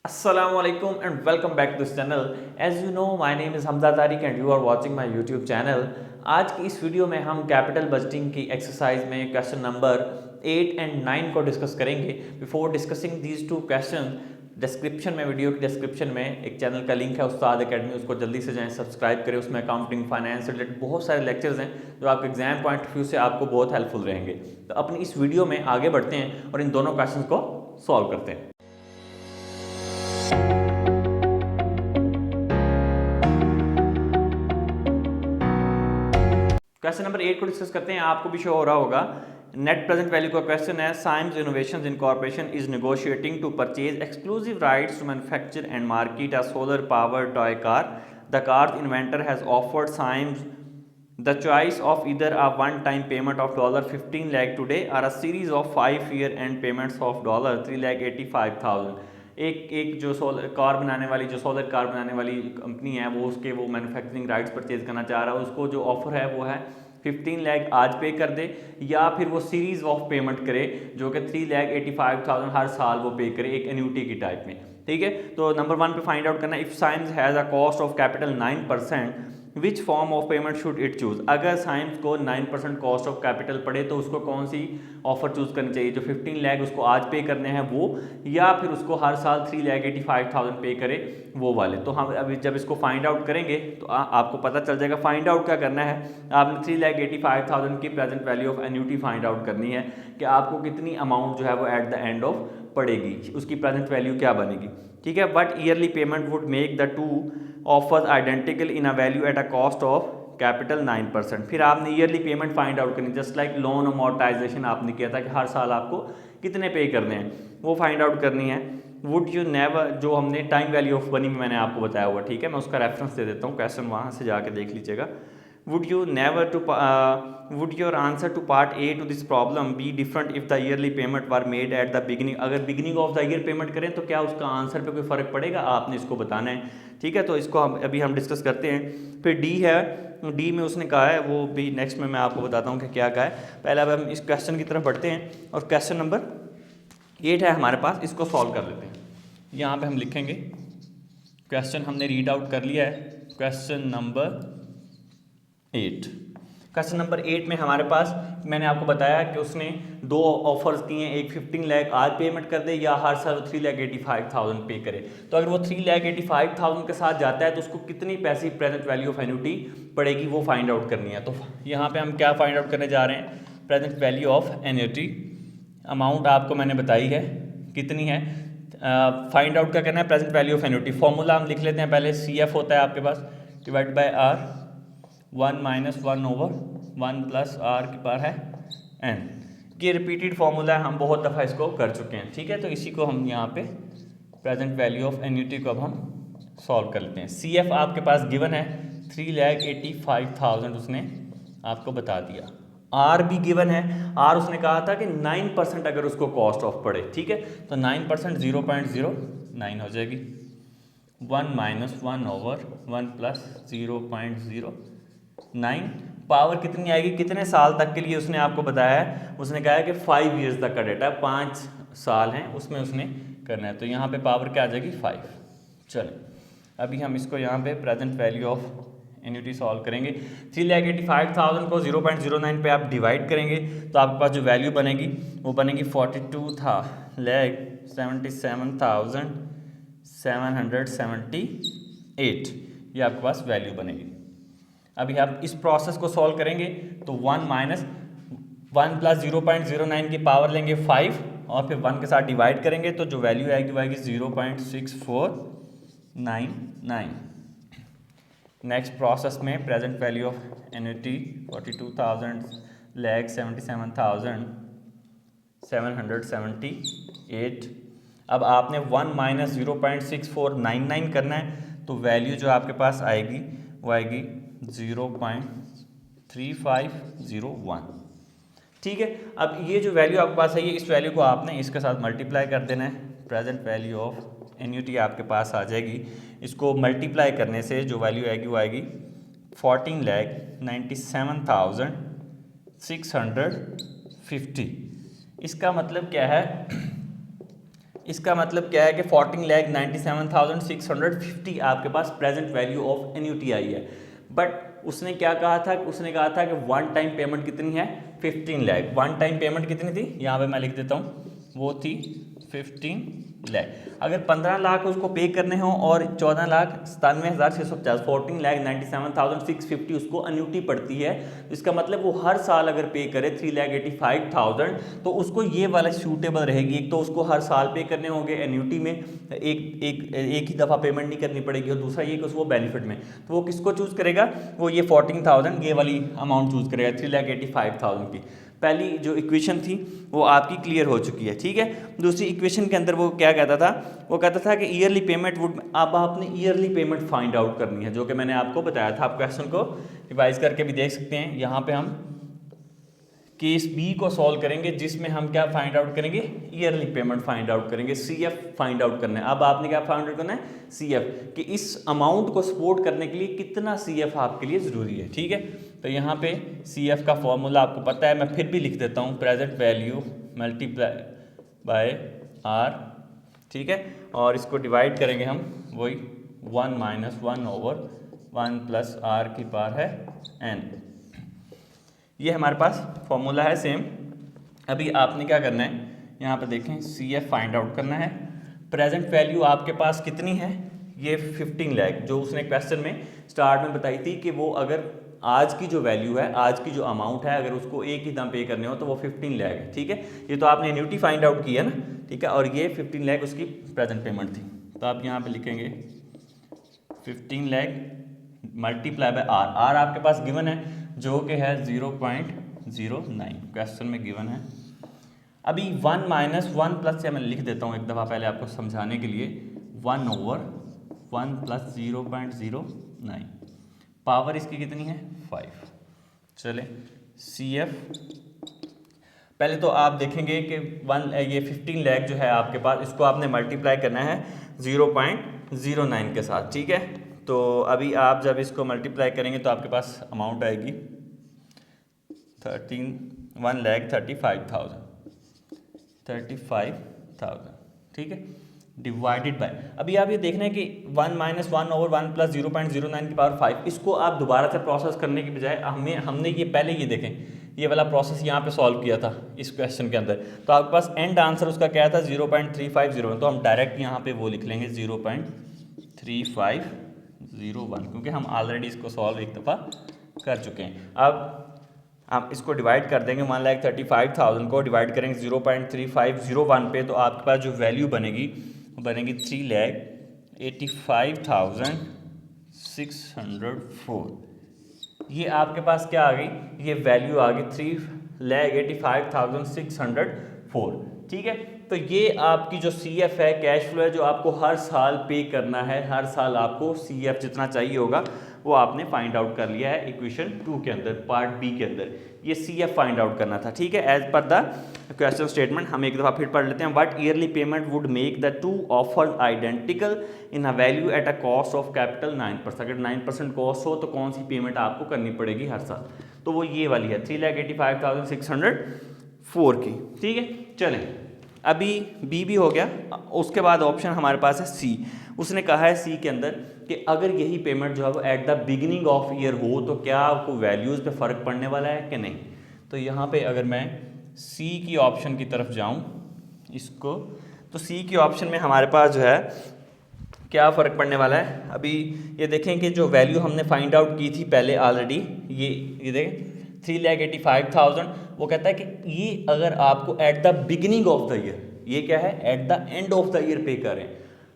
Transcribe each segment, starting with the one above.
Assalamualaikum and welcome back to this channel. As you know, my name is Hamza Tariq and you are watching my YouTube channel. आज की इस video में हम capital budgeting की exercise में question number 8 and 9 को discuss करेंगे. Before discussing these two question, description में वीडियो की डिस्क्रिप्शन में एक चैनल का लिंक है उस्ताद अकेडमी, उसको जल्दी से जाएं, सब्सक्राइब करें. उसमें अकाउंटिंग, फाइनेंस से रिलेटेड बहुत सारे लेक्चर्स हैं जो आपके एग्जाम पॉइंट ऑफ व्यू से आपको बहुत हेल्पफुल रहेंगे. तो अपनी इस वीडियो में आगे बढ़ते हैं और इन दोनों क्वेश्चन को सॉल्व करते हैं. क्वेश्चन नंबर 8 को डिस्कस करते हैं. आपको भी शो हो रहा होगा. नेट प्रेजेंट वैल्यू का क्वेश्चन है. Sims innovations incorporation is negotiating to purchase exclusive rights to manufacture and market a solar power toy car. The car inventor has offered Sims the choice of either a one-time payment of $15 lakh today or a series of 5-year end payments of $3,85,000. एक जो solar car बनाने वाली company है वो manufacturing rights purchase करना चाह रहा है. उसको जो ऑफर है वो है 15 लाख आज पे कर दे या फिर वो सीरीज ऑफ पेमेंट करे जो कि 3,85,000 हर साल वो पे करे, एक एन्यूटी की टाइप में. ठीक है, तो नंबर 1 पे फाइंड आउट करना है. If science has a cost of capital 9%, which form of payment should it choose. अगर साइंस को 9% कॉस्ट ऑफ कैपिटल पड़े तो उसको कौन सी ऑफर चूज करनी चाहिए? जो 15 लाख उसको आज पे करने हैं वो, या फिर उसको हर साल 3,85,000 पे करे वो वाले. तो हम अभी जब इसको फाइंड आउट करेंगे तो आपको पता चल जाएगा. फाइंड आउट क्या करना है, आपने 3,85,000 की present value of annuity find out करनी है कि आपको कितनी अमाउंट जो है वो एट द एंड ऑफ पड़ेगी, उसकी प्रेजेंट वैल्यू क्या बनेगी. ठीक है, but yearly payment would make the two offers identical in a value at a cost of capital 9%. फिर आपने ईयरली पेमेंट फाइंड आउट करनी, जस्ट लाइक लोन अमोर्टाइजेशन आपने किया था कि हर साल आपको कितने पे करने हैं वो फाइंड आउट करनी है. वुड यू नेवर, जो हमने टाइम वैल्यू ऑफ मनी में मैंने आपको बताया हुआ. ठीक है, मैं उसका रेफरेंस दे देता हूँ, क्वेश्चन वहाँ से जाके देख लीजिएगा. would you never to would your answer to part A to this problem be different if the yearly payment were made at the beginning. अगर beginning of the year payment करें तो क्या उसका आंसर पे कोई फ़र्क पड़ेगा, आपने इसको बताना है. ठीक है, तो इसको अभी हम डिस्कस करते हैं. फिर डी है, डी में उसने कहा है, वो भी नेक्स्ट में मैं आपको बताता हूँ कि क्या कहा है. पहले अब हम इस क्वेश्चन की तरफ बढ़ते हैं और क्वेश्चन नंबर 8 है हमारे पास, इसको सॉल्व कर लेते हैं. यहाँ पे हम लिखेंगे क्वेश्चन हमने रीड आउट कर लिया है. Question number 8. क्वेश्चन नंबर 8 में हमारे पास मैंने आपको बताया कि उसने दो ऑफर्स दिए हैं, एक 15 लाख आज पेमेंट कर दे या हर साल 3,85,000 पे करे. तो अगर वो 3,85,000 के साथ जाता है तो उसको कितनी पैसे प्रेजेंट वैल्यू ऑफ एन्यूटी पड़ेगी वो फाइंड आउट करनी है. तो यहाँ पे हम क्या फाइंड आउट करने जा रहे हैं, present value of annuity. Amount आपको मैंने बताई है कितनी है. फाइंड आउट क्या करना है, present value of annuity. Formula हम लिख लेते हैं पहले. CF होता है आपके पास divide by R, 1 minus 1 over 1 plus R की पावर है N. ये रिपीटेड फॉर्मूला है, हम बहुत दफ़ा इसको कर चुके हैं. ठीक है, तो इसी को हम यहाँ पे प्रेजेंट वैल्यू ऑफ एन्यूटी को अब हम सॉल्व कर लेते हैं. CF आपके पास गिवन है 3,85,000 उसने आपको बता दिया. R भी गिवन है. R उसने कहा था कि 9% अगर उसको कॉस्ट ऑफ पड़े. ठीक है, तो 9% 0.09 हो जाएगी. 1 माइनस 1 ओवर 1 प्लस 0.09. पावर कितनी आएगी, कितने साल तक के लिए उसने आपको बताया है. उसने कहा है कि 5 ईयर्स तक का डेटा, 5 साल हैं उसमें उसने करना है. तो यहाँ पे पावर क्या आ जाएगी, 5. चलो अभी हम इसको यहाँ पे present value of annuity solve करेंगे. 3,85,000 को 0.09 पे आप डिवाइड करेंगे तो आपके पास जो वैल्यू बनेगी वो बनेगी 42,77,778. ये आपके पास वैल्यू बनेगी. अभी आप इस प्रोसेस को सॉल्व करेंगे तो 1 माइनस 1 प्लस 0.09 की पावर लेंगे 5 और फिर 1 के साथ डिवाइड करेंगे तो जो वैल्यू आएगी वो आएगी 0.6499. नेक्स्ट प्रोसेस में प्रेजेंट वैल्यू ऑफ एन्यूटी 42,77,778. अब आपने 1 माइनस 0.6499 करना है तो वैल्यू जो आपके पास आएगी वो आएगी 0.3501. ठीक है, अब ये जो वैल्यू आपके पास है ये, इस वैल्यू को आपने इसके साथ मल्टीप्लाई कर देना है. प्रेजेंट वैल्यू ऑफ एन्यूटी आपके पास आ जाएगी. इसको मल्टीप्लाई करने से जो वैल्यू आएगी वो आएगी 14,97,650. इसका मतलब क्या है, इसका मतलब क्या है कि 14,97,650 आपके पास प्रेजेंट वैल्यू ऑफ एन्यूटी आई है। बट उसने क्या कहा था, उसने कहा था कि वन टाइम पेमेंट कितनी है, 15 लाख। वन टाइम पेमेंट कितनी थी, यहाँ पे मैं लिख देता हूँ, वो थी 15 लाख। अगर 15 लाख उसको पे करने हो और 14,97,650, 14,97,650 उसको अन्यूटी पड़ती है, तो इसका मतलब वो हर साल अगर पे करे 3,85,000 तो उसको ये वाला सूटेबल रहेगी। एक तो उसको हर साल पे करने होंगे एन्यूटी में, एक ही दफ़ा पेमेंट नहीं करनी पड़ेगी, और दूसरा ये कि उसको बेनिफिट में, तो वो किसको चूज़ करेगा, वो ये 14,000 ये वाली अमाउंट चूज़ करेगा, 3,85,000 की। पहली जो इक्वेशन थी वो आपकी क्लियर हो चुकी है, ठीक है। दूसरी इक्वेशन के अंदर वो क्या कहता था, वो कहता था कि ईयरली पेमेंट वुड, अब आपने ईयरली पेमेंट फाइंड आउट करनी है, जो कि मैंने आपको बताया था। आप क्वेश्चन को रिवाइज करके भी देख सकते हैं। यहाँ पे हम केस बी को सॉल्व करेंगे, जिसमें हम क्या फाइंड आउट करेंगे, ईयरली पेमेंट फाइंड आउट करेंगे, सीएफ फाइंड आउट करना है। अब आपने क्या फाइंड आउट करना है, सीएफ, कि इस अमाउंट को सपोर्ट करने के लिए कितना सीएफ आपके लिए ज़रूरी है, ठीक है। तो यहाँ पे सीएफ का फॉर्मूला आपको पता है, मैं फिर भी लिख देता हूँ, present value multiply by R, ठीक है। और इसको डिवाइड करेंगे हम, वही 1 - 1/1 + r की पावर है n। ये हमारे पास फॉर्मूला है सेम। अभी आपने क्या करना है, यहाँ पे देखें, सी एफ फाइंड आउट करना है। प्रेजेंट वैल्यू आपके पास कितनी है, ये 15 लाख, जो उसने क्वेश्चन में स्टार्ट में बताई थी कि वो अगर आज की जो वैल्यू है, आज की जो अमाउंट है, अगर उसको एक ही दम पे करने हो तो वो 15 लाख है, ठीक है। ये तो आपने एन्यूटी फाइंड आउट की है ना, ठीक है, और ये 15 लाख उसकी प्रेजेंट पेमेंट थी। तो आप यहाँ पे लिखेंगे 15 lakh multiply by R. R आपके पास गिवन है, जो कि है 0.09, क्वेश्चन में गिवन है। अभी 1 - 1 प्लस से मैं लिख देता हूँ एक दफ़ा पहले आपको समझाने के लिए, 1/1 + 0.09, पावर इसकी कितनी है, 5। चले सी एफ, पहले तो आप देखेंगे कि ये 15 लाख जो है आपके पास, इसको आपने मल्टीप्लाई करना है 0.09 के साथ, ठीक है। तो अभी आप जब इसको मल्टीप्लाई करेंगे तो आपके पास अमाउंट आएगी 1,35,000, ठीक है, डिवाइडेड बाय। अभी आप ये देखना है कि 1 - 1/1 + 0.09 की पावर 5, इसको आप दोबारा से प्रोसेस करने की बजाय हमने ये पहले ये देखें, ये वाला प्रोसेस यहाँ पे सॉल्व किया था इस क्वेश्चन के अंदर, तो आपके पास एंड आंसर उसका क्या था, 0.3501, तो हम डायरेक्ट यहाँ पे वो लिख लेंगे 0.3501, क्योंकि हम ऑलरेडी इसको सॉल्व एक दफ़ा कर चुके हैं। अब आप इसको डिवाइड कर देंगे, 1,35,000 को डिवाइड करेंगे 0.3501 पे, तो आपके पास जो वैल्यू बनेगी 3,85,604। ये आपके पास क्या आ गई, ये वैल्यू आ गई 3,85,604, ठीक है। तो ये आपकी जो CF है, कैश फ्लो है, जो आपको हर साल पे करना है, हर साल आपको CF जितना चाहिए होगा वो आपने फाइंड आउट कर लिया है इक्वेशन 2 के अंदर, पार्ट बी के अंदर, ये CF फाइंड आउट करना था, ठीक है। As per the question statement हम एक दफ़ा फिर पढ़ लेते हैं। What yearly payment would make the two offers identical in a value at a cost of capital 9%। अगर 9% कॉस्ट हो तो कौन सी पेमेंट आपको करनी पड़ेगी हर साल, तो वो ये वाली है 3,85,604 की, ठीक है। चलें, अभी बी भी हो गया, उसके बाद ऑप्शन हमारे पास है सी। उसने कहा है सी के अंदर कि अगर यही पेमेंट जो है वो at the beginning of year हो तो क्या आपको वैल्यूज़ पे फ़र्क पड़ने वाला है कि नहीं। तो यहाँ पे अगर मैं सी की ऑप्शन की तरफ जाऊँ इसको, तो सी की ऑप्शन में हमारे पास जो है क्या फ़र्क पड़ने वाला है। अभी ये देखें कि जो वैल्यू हमने फाइंड आउट की थी पहले ऑलरेडी, ये देखें 3,85,000, वो कहता है कि ये अगर आपको at the beginning of the year, ये क्या है, at the end of the year पे करें।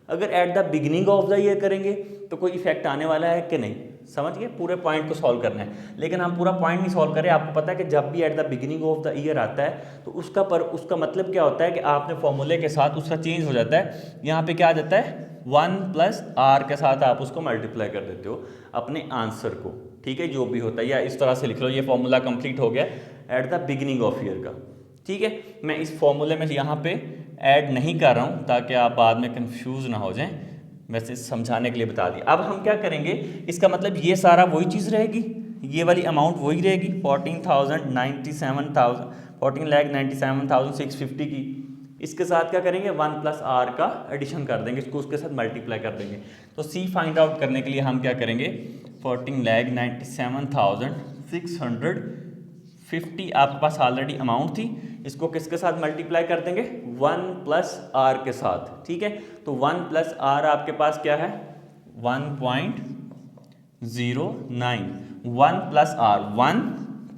अगर at the beginning of the year करेंगे तो कोई इफेक्ट आने वाला है कि नहीं, समझ गए, पूरे पॉइंट को सॉल्व करना है। लेकिन हम पूरा पॉइंट नहीं सॉल्व करें, आपको पता है कि जब भी at the beginning of the year आता है तो उसका मतलब क्या होता है कि आपने फॉर्मूले के साथ उसका चेंज हो जाता है। यहाँ पे क्या आ जाता है, 1 + r के साथ आप उसको मल्टीप्लाई कर देते हो अपने आंसर को, ठीक है, जो भी होता है, या इस तरह से लिख लो, ये फॉर्मूला कंप्लीट हो गया at the beginning of year का, ठीक है। मैं इस फॉर्मूले में यहाँ पे ऐड नहीं कर रहा हूँ ताकि आप बाद में कंफ्यूज ना हो जाएं, वैसे समझाने के लिए बता दिया। अब हम क्या करेंगे, इसका मतलब ये सारा वही चीज़ रहेगी, ये वाली अमाउंट वही रहेगी 14,97,650 की। इसके साथ क्या करेंगे 1 प्लस आर का एडिशन कर देंगे, इसको उसके साथ मल्टीप्लाई कर देंगे। तो सी फाइंड आउट करने के लिए हम क्या करेंगे 14,97,650 आपके पास ऑलरेडी अमाउंट थी, इसको किसके साथ मल्टीप्लाई कर देंगे 1 प्लस आर के साथ। ठीक है, तो 1 प्लस आर आपके पास क्या है 1.09, 1 प्लस आर, 1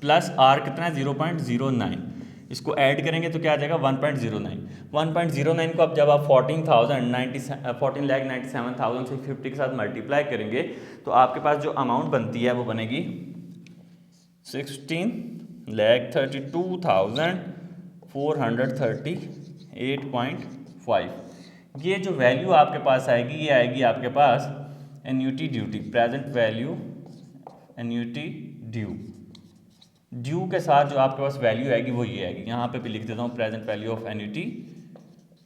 प्लस आर कितना है 0.09, इसको ऐड करेंगे तो क्या आ जाएगा 1.09। 1.09 को अब जब आप 14,97,650 के साथ मल्टीप्लाई करेंगे तो आपके पास जो अमाउंट बनती है वो बनेगी 16,32,438.5। ये जो वैल्यू आपके पास आएगी ये आएगी आपके पास annuity duty, present value annuity due के साथ जो आपके पास वैल्यू आएगी वो ये आएगी। यहाँ पे भी लिख देता हूँ present value of annuity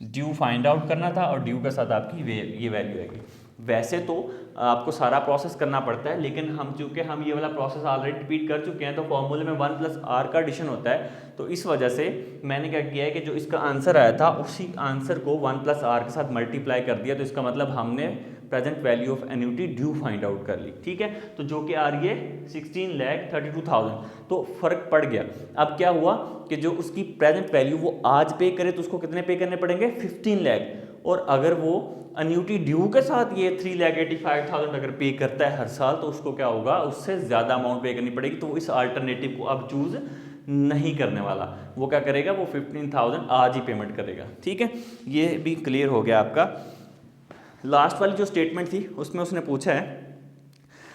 due find out करना था और ड्यू के साथ आपकी ये वैल्यू आएगी। वैसे तो आपको सारा प्रोसेस करना पड़ता है, लेकिन चूंकि हम ये वाला प्रोसेस ऑलरेडी रिपीट कर चुके हैं तो फॉर्मूले में 1 प्लस आर का एडिशन होता है, तो इस वजह से मैंने क्या किया है कि जो इसका आंसर आया था उसी आंसर को 1 प्लस आर के साथ मल्टीप्लाई कर दिया, तो इसका मतलब हमने present value of annuity due find out कर ली। ठीक है, तो जो कि आ रही है 16,32,000, तो फर्क पड़ गया। अब क्या हुआ कि जो उसकी प्रेजेंट वैल्यू वो आज पे करे तो उसको कितने पे करने पड़ेंगे 15 लाख, और अगर वो एन्यूटी ड्यू के साथ ये 3,85,000 अगर पे करता है हर साल तो उसको क्या होगा उससे ज़्यादा अमाउंट पे करनी पड़ेगी। तो वो इस अल्टरनेटिव को अब चूज़ नहीं करने वाला, वो क्या करेगा वो 15,000 आज ही पेमेंट करेगा। ठीक है, ये भी क्लियर हो गया आपका। लास्ट वाली जो स्टेटमेंट थी उसमें उसने पूछा है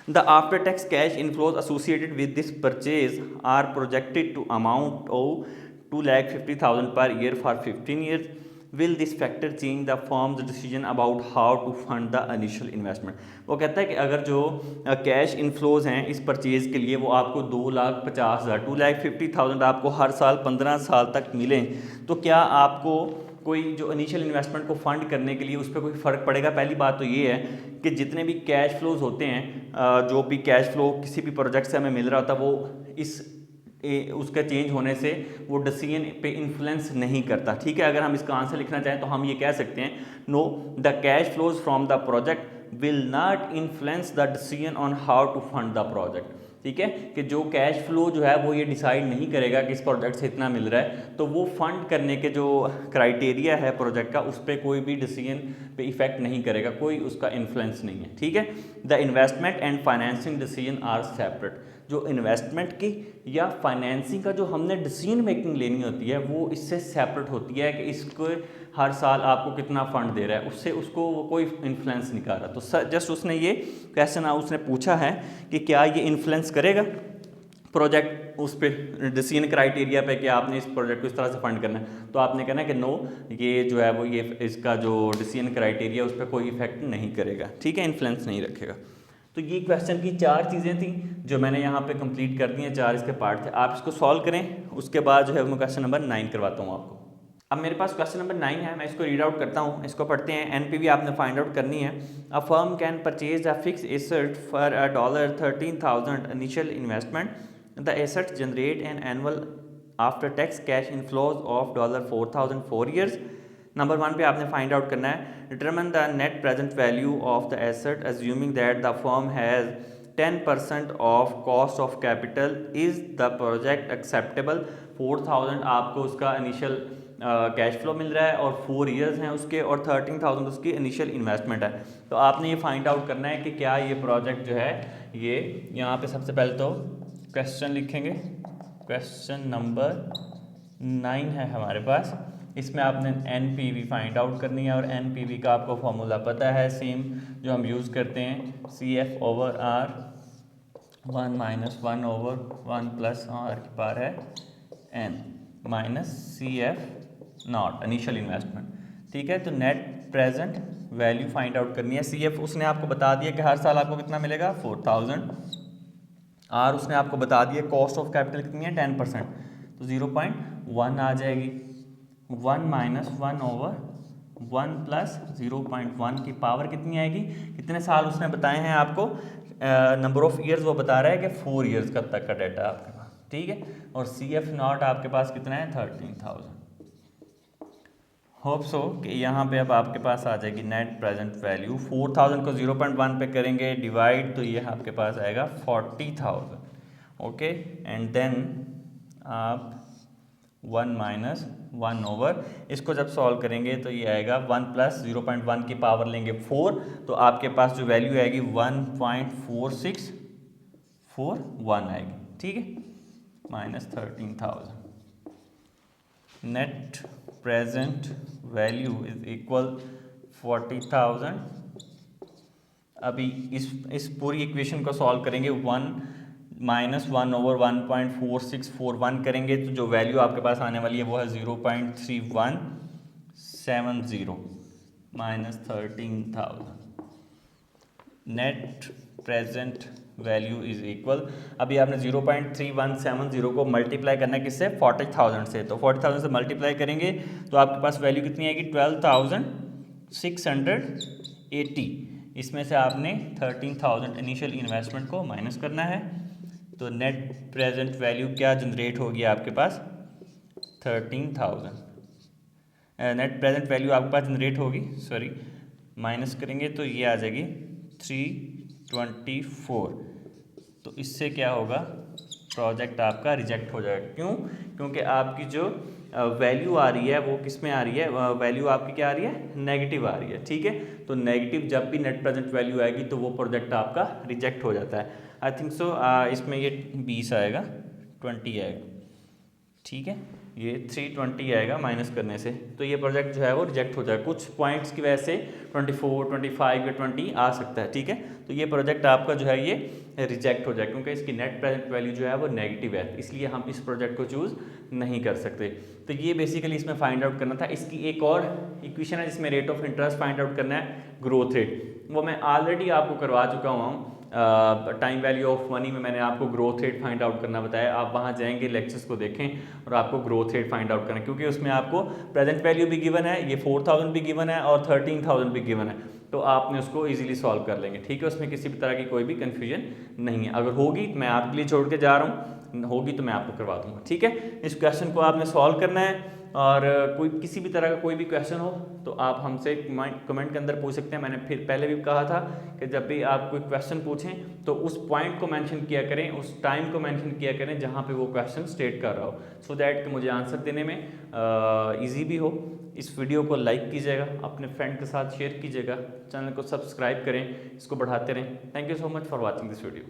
the after tax cash inflows associated with this purchase are projected to amount of 2,50,000 per year for 15 years, will this factor change the firm's decision about how to fund the initial investment. वो कहता है कि अगर जो cash inflows हैं इस purchase के लिए वो आपको 2,50,000 2,50,000 आपको हर साल 15 साल तक मिलें, तो क्या आपको कोई जो इनिशियल इन्वेस्टमेंट को फंड करने के लिए उस पर कोई फ़र्क पड़ेगा। पहली बात तो ये है कि जितने भी कैश फ्लोज होते हैं, जो भी कैश फ्लो किसी भी प्रोजेक्ट से हमें मिल रहा होता है वो उसका चेंज होने से वो डिसीजन पे इन्फ्लुएंस नहीं करता। ठीक है, अगर हम इसका आंसर लिखना चाहें तो हम ये कह सकते हैं no the cash flows from the project will not influence the decision on how to fund the project. ठीक है, कि जो कैश फ्लो जो है वो ये डिसाइड नहीं करेगा कि इस प्रोजेक्ट से इतना मिल रहा है, तो वो फंड करने के जो क्राइटेरिया है प्रोजेक्ट का उस पर कोई भी डिसीजन पे इफेक्ट नहीं करेगा, कोई उसका इन्फ्लुएंस नहीं है। ठीक है, the investment and financing decision are separate. जो इन्वेस्टमेंट की या फाइनेंसिंग का जो हमने डिसीजन मेकिंग लेनी होती है वो इससे सेपरेट होती है कि इसको हर साल आपको कितना फंड दे रहा है, उससे उसको वो कोई इन्फ्लुएंस नहीं कर रहा। तो जस्ट उसने ये क्वेश्चन उसने पूछा है कि क्या ये इन्फ्लुएंस करेगा प्रोजेक्ट उस पर डिसीजन क्राइटेरिया पे कि आपने इस प्रोजेक्ट को इस तरह से फंड करना है, तो आपने कहना है कि नो, ये जो है वो ये इसका जो डिसीजन क्राइटेरिया उस पर कोई इफेक्ट नहीं करेगा। ठीक है, इन्फ्लुएंस नहीं रखेगा। तो ये क्वेश्चन की 4 चीज़ें थी जो मैंने यहाँ पे कंप्लीट कर दी हैं, 4 इसके पार्ट थे। आप इसको सॉल्व करें, उसके बाद जो है मैं क्वेश्चन नंबर 9 करवाता हूँ आपको। अब मेरे पास क्वेश्चन नंबर 9 है, मैं इसको रीड आउट करता हूँ, इसको पढ़ते हैं। एनपीवी आपने फाइंड आउट करनी है। A firm can purchase a fix asset for $13,000 initial investment, the asset generate an annual after tax cash inflows of $4,000 4 years. Number 1 पे आपने फाइंड आउट करना है determine the net present value of the asset assuming that the firm has 10% of cost of capital, is the project acceptable. 4,000 आपको उसका initial cash flow मिल रहा है और 4 years हैं उसके, और 13,000 उसकी इनिशियल इन्वेस्टमेंट है। तो आपने ये फाइंड आउट करना है कि क्या ये प्रोजेक्ट जो है ये, यहाँ पे सबसे पहले तो क्वेश्चन लिखेंगे, क्वेश्चन नंबर 9 है हमारे पास। इसमें आपने NPV फाइंड आउट करनी है, और NPV का आपको फॉर्मूला पता है सेम जो हम यूज़ करते हैं, CF/R 1 - 1 over 1 + R की पावर है N minus CF0 initial investment. ठीक है, तो net present value find out करनी है। CF उसने आपको बता दिया कि हर साल आपको कितना मिलेगा 4,000। R उसने आपको बता दिया कॉस्ट ऑफ कैपिटल कितनी है 10%, तो 0.1 आ जाएगी। 1 - 1 over 1 + 0.1 की पावर कितनी आएगी। कितने साल उसने बताए हैं आपको, नंबर ऑफ ईयर्स वो बता रहा है कि 4 ईयर्स कब तक का डाटा आपके पास। ठीक है, और CF0 आपके पास कितना है 13,000। होप सो कि यहाँ पे अब आपके पास आ जाएगी नेट प्रेजेंट वैल्यू। 4000 को 0.1 पे करेंगे डिवाइड, तो ये आपके पास आएगा 40,000। ओके, एंड देन आप 1 माइनस 1 इसको जब सॉल्व करेंगे तो ये आएगा 1 प्लस 0.1 की पावर लेंगे 4, तो आपके पास जो वैल्यू आएगी 1.4641 आएगी। ठीक है, minus 13,000। Net present value is equal 40,000। अभी इस पूरी इक्वेशन को सॉल्व करेंगे, 1 माइनस 1/1.4641 करेंगे तो जो वैल्यू आपके पास आने वाली है वो है 0.3170 minus 13,000। Net present value is equal, अभी आपने 0.3170 को मल्टीप्लाई करना है किससे, 40,000 से। तो 40,000 से मल्टीप्लाई करेंगे तो आपके पास वैल्यू कितनी आएगी, 12,680। इसमें से आपने 13,000 इनिशियल इन्वेस्टमेंट को माइनस करना है, तो नेट प्रेजेंट वैल्यू क्या जनरेट होगी आपके पास, 13,000। नेट प्रेजेंट वैल्यू आपके पास जनरेट होगी, सॉरी माइनस करेंगे तो ये आ जाएगी 324। तो इससे क्या होगा, प्रोजेक्ट आपका रिजेक्ट हो जाएगा। क्यों? क्योंकि आपकी जो वैल्यू आ रही है वो किस में आ रही है, वैल्यू आपकी क्या आ रही है, नेगेटिव आ रही है। ठीक है, तो नेगेटिव जब भी नेट प्रेजेंट वैल्यू आएगी तो वो प्रोजेक्ट आपका रिजेक्ट हो जाता है। आई थिंक सो इसमें ये 20 आएगा, 20 आएगा। ठीक है, ये 320 आएगा माइनस करने से, तो ये प्रोजेक्ट जो है वो रिजेक्ट हो जाएगा। कुछ पॉइंट्स की वजह से 24, 25 या 20 आ सकता है। ठीक है, तो ये प्रोजेक्ट आपका जो है ये रिजेक्ट हो जाएगा क्योंकि इसकी नेट प्रेजेंट वैल्यू जो है वो नेगेटिव है, इसलिए हम इस प्रोजेक्ट को चूज़ नहीं कर सकते। तो ये बेसिकली इसमें फाइंड आउट करना था। इसकी एक और इक्वेशन है जिसमें rate of interest find out करना है, ग्रोथ रेट, वो मैं ऑलरेडी आपको करवा चुका हुआ हूँ। टाइम वैल्यू ऑफ मनी में मैंने आपको ग्रोथ रेट फाइंड आउट करना बताया। आप वहाँ जाएंगे, लेक्चर्स को देखें और आपको ग्रोथ रेट फाइंड आउट करना है, क्योंकि उसमें आपको प्रेजेंट वैल्यू भी गिवन है, ये 4,000 भी गिवन है और 13,000 भी गिवन है, तो आपने उसको इजीली सॉल्व कर लेंगे। ठीक है, उसमें किसी भी तरह की कोई भी कन्फ्यूजन नहीं है। अगर होगी मैं आपके लिए छोड़ के जा रहा हूँ, होगी तो मैं आपको करवा दूंगा। ठीक है, इस क्वेश्चन को आपने सॉल्व करना है, और कोई किसी भी तरह का कोई भी क्वेश्चन हो तो आप हमसे कमेंट के अंदर पूछ सकते हैं। मैंने फिर पहले भी कहा था कि जब भी आप कोई क्वेश्चन पूछें तो उस पॉइंट को मेंशन किया करें, उस टाइम को मेंशन किया करें जहां पे वो क्वेश्चन स्टेट कर रहा हो, सो दैट कि मुझे आंसर देने में ईजी भी हो। इस वीडियो को लाइक कीजिएगा, अपने फ्रेंड के साथ शेयर कीजिएगा, चैनल को सब्सक्राइब करें, इसको बढ़ाते रहें। Thank you so much for watching this video.